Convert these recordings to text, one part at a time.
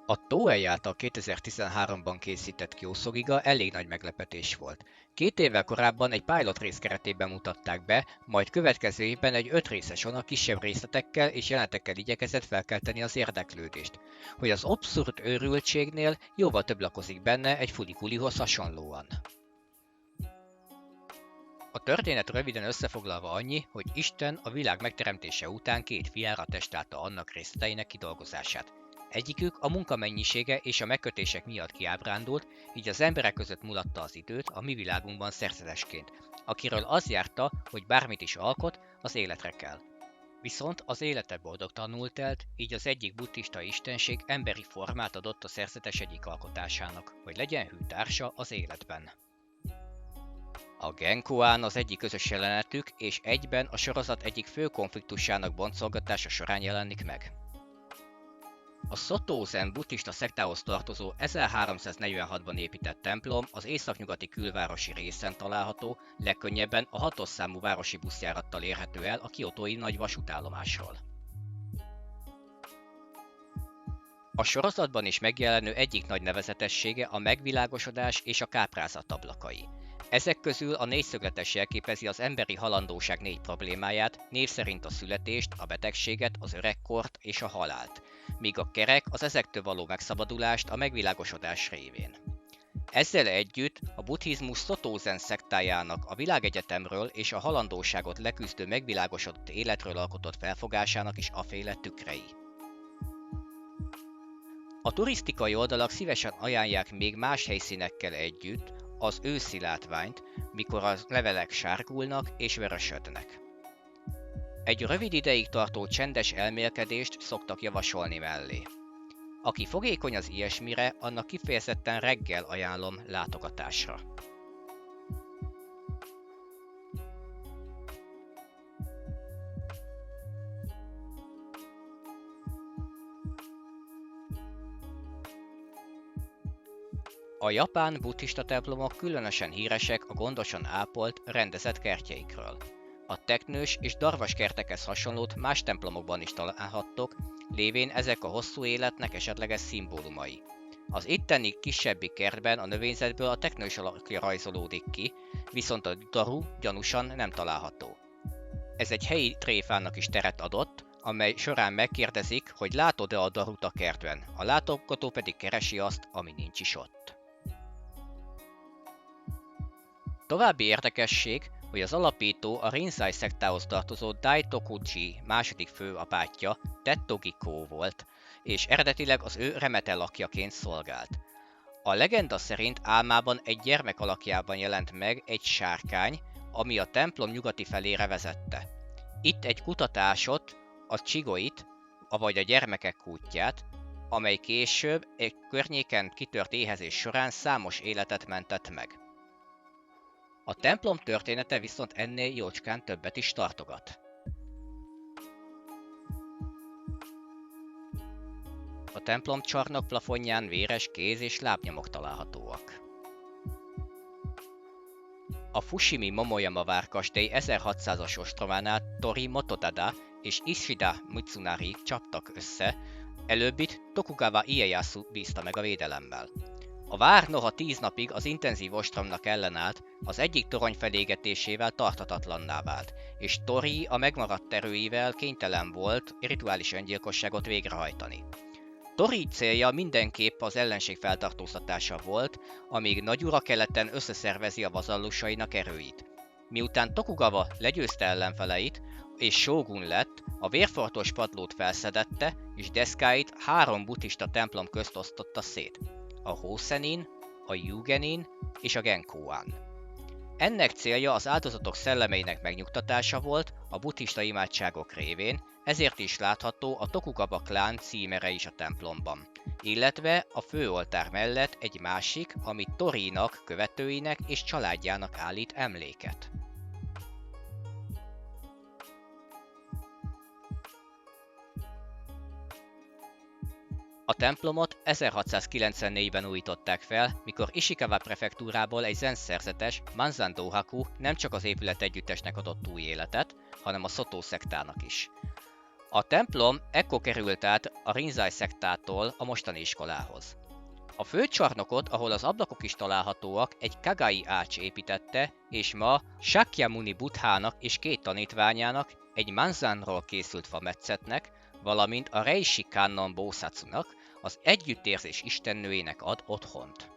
A Toei által 2013-ban készített Kyosogiga elég nagy meglepetés volt. 2 évvel korábban egy pilot rész keretében mutatták be, majd következő évben egy 5 részes sorozat kisebb részletekkel és jelenetekkel igyekezett felkelteni az érdeklődést, hogy az abszurd őrültségnél jóval több lakozik benne egy fulikulihoz hasonlóan. A történet röviden összefoglalva annyi, hogy Isten a világ megteremtése után 2 fiára testálta annak részleteinek kidolgozását. Egyikük a munkamennyisége és a megkötések miatt kiábrándult, így az emberek között mulatta az időt a mi világunkban szerzetesként, akiről az járta, hogy bármit is alkot, az életre kell. Viszont az élete boldogtalanul telt, így az egyik buddhista istenség emberi formát adott a szerzetes egyik alkotásának, hogy legyen hű társa az életben. A Genkoan az egyik közös jelenetük, és egyben a sorozat egyik fő konfliktusának boncolgatása során jelenik meg. A Soto Zen buddhista szektához tartozó 1346-ban épített templom az északnyugati külvárosi részen található, legkönnyebben a 6-os számú városi buszjárattal érhető el a kiotói nagy vasútállomásról. A sorozatban is megjelenő egyik nagy nevezetessége a megvilágosodás és a káprázat ablakai. Ezek közül a négyszögletes jelképezi az emberi halandóság 4 problémáját, név szerint a születést, a betegséget, az öregkort és a halált, míg a kerek az ezektől való megszabadulást a megvilágosodás révén. Ezzel együtt a buddhizmus Soto Zen szektájának a világegyetemről és a halandóságot leküzdő megvilágosodott életről alkotott felfogásának is aféle tükrei. A turisztikai oldalak szívesen ajánlják még más helyszínekkel együtt az őszi látványt, mikor a levelek sárgulnak és vörösödnek. Egy rövid ideig tartó csendes elmélkedést szoktak javasolni mellé. Aki fogékony az ilyesmire, annak kifejezetten reggel ajánlom látogatásra. A japán buddhista templomok különösen híresek a gondosan ápolt, rendezett kertjeikről. A teknős és darvas kertekhez hasonlót más templomokban is találhattok, lévén ezek a hosszú életnek esetleges szimbólumai. Az itteni kisebbi kertben a növényzetből a teknős alakja rajzolódik ki, viszont a daru gyanúsan nem található. Ez egy helyi tréfának is teret adott, amely során megkérdezik, hogy látod-e a darut a kertben, a látogató pedig keresi azt, ami nincs is ott. További érdekesség, hogy az alapító a Rinzai szektához tartozó Daitoku-ji második főapátja, Tettogi-kó volt, és eredetileg az ő remete lakjaként szolgált. A legenda szerint álmában egy gyermek alakjában jelent meg egy sárkány, ami a templom nyugati felére vezette. Itt egy kutatásot, a Chigoit, avagy a gyermekek kútját, amely később egy környéken kitört éhezés során számos életet mentett meg. A templom története viszont ennél jócskán többet is tartogat. A templom csarnok plafonján véres kéz- és lábnyomok találhatóak. A Fushimi Momoyama várkastély 1600-as ostrománál Tori Mototada és Ishida Mitsunari csaptak össze, előbbit Tokugawa Ieyasu bízta meg a védelemmel. A vár noha 10 napig az intenzív ostromnak ellenállt, az egyik torony felégetésével tarthatatlanná vált, és Tori a megmaradt erőivel kénytelen volt rituális öngyilkosságot végrehajtani. Tori célja mindenképp az ellenség feltartóztatása volt, amíg nagyura keleten összeszervezi a vazallusainak erőit. Miután Tokugawa legyőzte ellenfeleit, és sógun lett, a vérfoltos padlót felszedette, és deszkáit 3 buddhista templom közt osztotta szét. A Hosenin, a Yugenin és a Genkoan. Ennek célja az áldozatok szellemeinek megnyugtatása volt a buddhista imádságok révén, ezért is látható a Tokugava klán címere is a templomban, illetve a főoltár mellett egy másik, ami Torinak, követőinek és családjának állít emléket. A templomot 1694-ben újították fel, mikor Ishikawa prefektúrából egy zen szerzetes, Manzan Dohaku nem csak az épület együttesnek adott új életet, hanem a Szotó szektának is. A templom ekkor került át a Rinzai szektától a mostani iskolához. A főcsarnokot, ahol az ablakok is találhatóak, egy Kagai ács építette, és ma Shakyamuni Buddhának és 2 tanítványának, egy Manzanról készült fametszetnek, valamint a Reishi Kannon Bosatsunak, az együttérzés istennőjének ad otthont.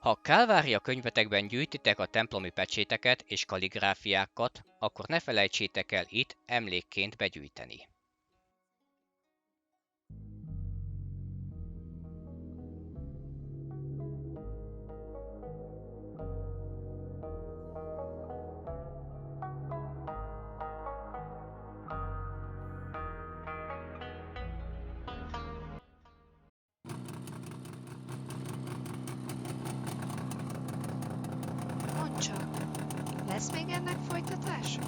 Ha a Kálvária könyvetekben gyűjtitek a templomi pecséteket és kalligráfiákat, akkor ne felejtsétek el itt emlékként begyűjteni. Mondd csak, lesz még ennek folytatása?